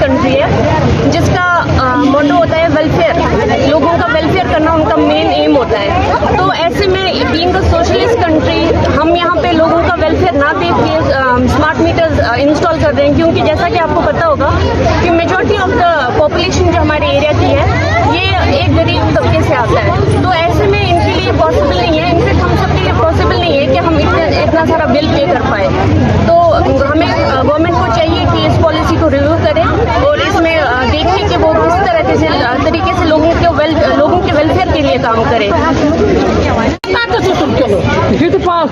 Country है जिसका मोटो होता है वेलफेयर, लोगों का वेलफेयर करना उनका मेन एम होता है। तो ऐसे में बीइंग अ सोशलिस्ट कंट्री हम यहाँ पे लोगों का वेलफेयर ना देख के स्मार्ट मीटर्स इंस्टॉल कर रहे हैं, क्योंकि जैसा कि आपको पता होगा कि मेजॉरिटी ऑफ द पॉपुलेशन जो हमारे एरिया की है ये एक गरीब तबके से आता है। तो ऐसे में इनके लिए पॉसिबल नहीं है, इनफैक्ट हम सबके लिए पॉसिबल नहीं है कि हम इतना सारा बिल पे कर पाए। तो हमें गवर्नमेंट को चाहिए कि इस पॉलिसी को रिव्यू करें और इसमें देखें कि वो किस तरीके से लोगों के वेलफेयर के लिए काम करें। Get the pass.